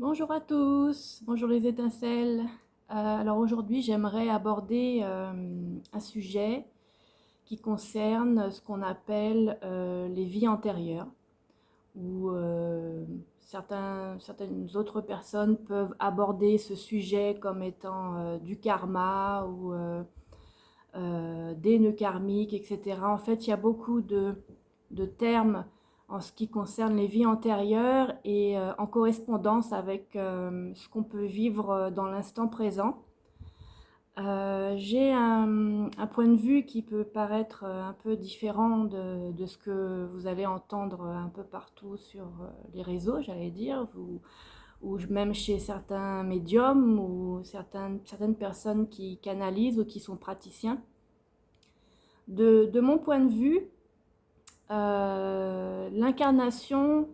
Bonjour à tous, bonjour les étincelles. Alors aujourd'hui, j'aimerais aborder un sujet qui concerne ce qu'on appelle les vies antérieures, où certaines autres personnes peuvent aborder ce sujet comme étant du karma ou des nœuds karmiques, etc. En fait, il y a beaucoup de termes en ce qui concerne les vies antérieures et en correspondance avec ce qu'on peut vivre dans l'instant présent. J'ai un point de vue qui peut paraître un peu différent de ce que vous allez entendre un peu partout sur les réseaux, j'allais dire, ou même chez certains médiums ou certaines personnes qui canalisent ou qui sont praticiens. De mon point de vue, l'incarnation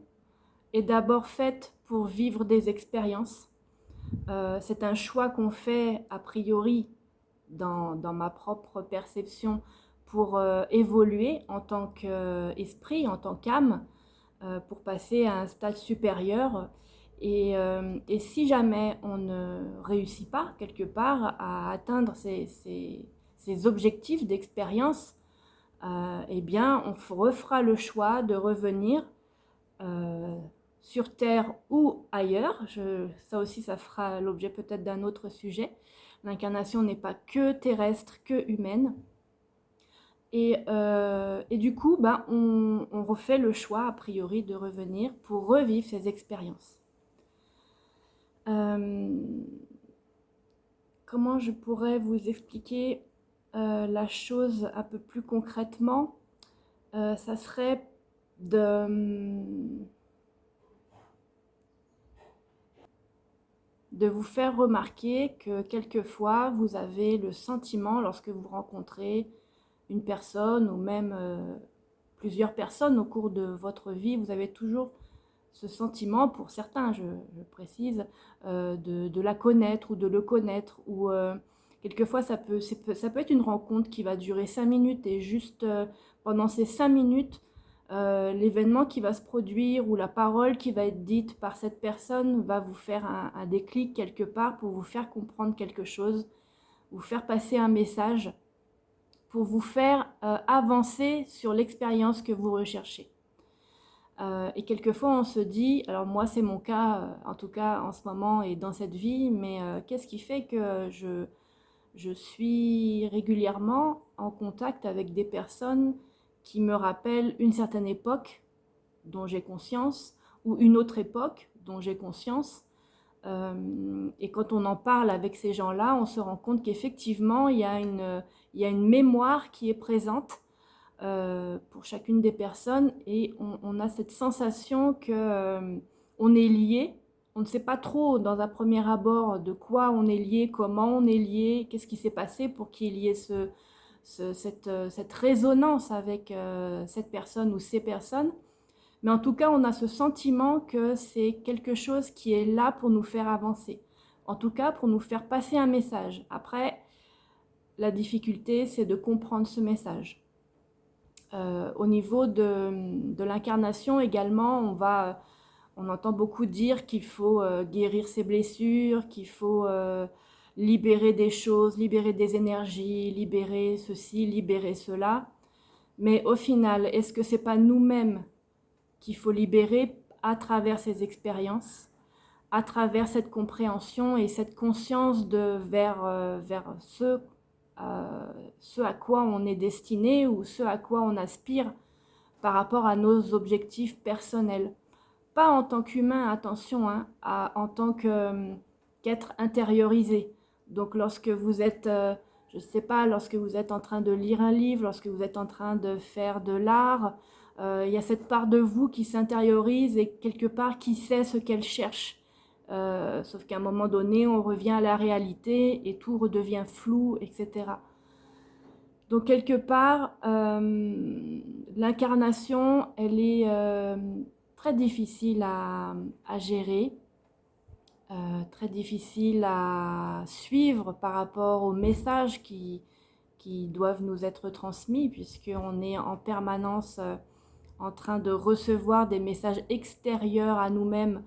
est d'abord faite pour vivre des expériences. C'est un choix qu'on fait a priori dans ma propre perception pour évoluer en tant qu'esprit, en tant qu'âme, pour passer à un stade supérieur. Et si jamais on ne réussit pas quelque part à atteindre ces objectifs d'expérience, eh bien, on refera le choix de revenir euh, sur Terre ou ailleurs. Ça aussi, ça fera l'objet peut-être d'un autre sujet. L'incarnation n'est pas que terrestre, que humaine. Et du coup, ben, on refait le choix, a priori, de revenir pour revivre ces expériences. Euh, Comment je pourrais vous expliquer la chose un peu plus concrètement? Ça serait de vous faire remarquer que quelquefois vous avez le sentiment, lorsque vous rencontrez une personne ou même plusieurs personnes au cours de votre vie, vous avez toujours ce sentiment, pour certains je précise, de la connaître ou de le connaître, ou quelquefois ça peut être une rencontre qui va durer 5 minutes et juste pendant ces 5 minutes, l'événement qui va se produire ou la parole qui va être dite par cette personne va vous faire un déclic quelque part pour vous faire comprendre quelque chose, vous faire passer un message, pour vous faire avancer sur l'expérience que vous recherchez. Et quelquefois on se dit, alors moi c'est mon cas, en tout cas en ce moment et dans cette vie, mais qu'est-ce qui fait que je suis régulièrement en contact avec des personnes qui me rappellent une certaine époque dont j'ai conscience, ou une autre époque dont j'ai conscience. Et quand on en parle avec ces gens-là, on se rend compte qu'effectivement, il y a une mémoire qui est présente pour chacune des personnes, et on a cette sensation que on est lié. On ne sait pas trop dans un premier abord de quoi on est lié, comment on est lié, qu'est-ce qui s'est passé pour qu'il y ait cette résonance avec cette personne ou ces personnes. Mais en tout cas, on a ce sentiment que c'est quelque chose qui est là pour nous faire avancer. En tout cas, pour nous faire passer un message. Après, la difficulté, c'est de comprendre ce message. Au niveau de l'incarnation également, on entend beaucoup dire qu'il faut guérir ses blessures, qu'il faut libérer des choses, libérer des énergies, libérer ceci, libérer cela. Mais au final, est-ce que c'est pas nous-mêmes qu'il faut libérer à travers ces expériences, à travers cette compréhension et cette conscience vers ce à quoi on est destiné ou ce à quoi on aspire par rapport à nos objectifs personnels. Pas en tant qu'humain, attention, hein, en tant qu'être intériorisé. Donc lorsque vous êtes, je ne sais pas, lorsque vous êtes en train de lire un livre, lorsque vous êtes en train de faire de l'art, il y a cette part de vous qui s'intériorise et quelque part qui sait ce qu'elle cherche. Sauf qu'à un moment donné, on revient à la réalité et tout redevient flou, etc. Donc quelque part, l'incarnation, elle est très difficile à gérer, très difficile à suivre par rapport aux messages qui doivent nous être transmis, puisqu'on est en permanence en train de recevoir des messages extérieurs à nous-mêmes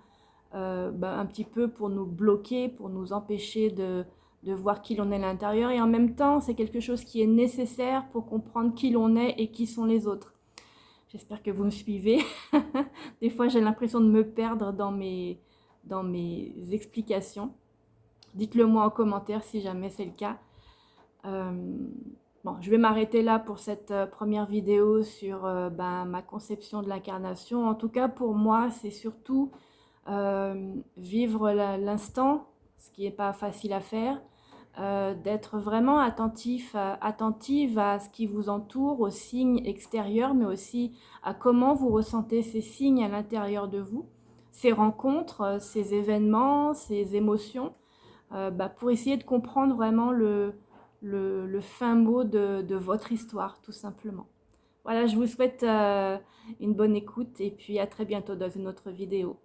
un petit peu pour nous bloquer, pour nous empêcher de voir qui l'on est à l'intérieur. Et en même temps, c'est quelque chose qui est nécessaire pour comprendre qui l'on est et qui sont les autres. J'espère que vous me suivez. Des fois, j'ai l'impression de me perdre dans mes explications. Dites-le moi en commentaire si jamais c'est le cas. Bon, je vais m'arrêter là pour cette première vidéo sur ma conception de l'incarnation. En tout cas, pour moi, c'est surtout vivre l'instant, ce qui n'est pas facile à faire, d'être vraiment attentive à ce qui vous entoure, aux signes extérieurs, mais aussi à comment vous ressentez ces signes à l'intérieur de vous, ces rencontres, ces événements, ces émotions, pour essayer de comprendre vraiment le fin mot de votre histoire, tout simplement. Voilà, je vous souhaite une bonne écoute et puis à très bientôt dans une autre vidéo.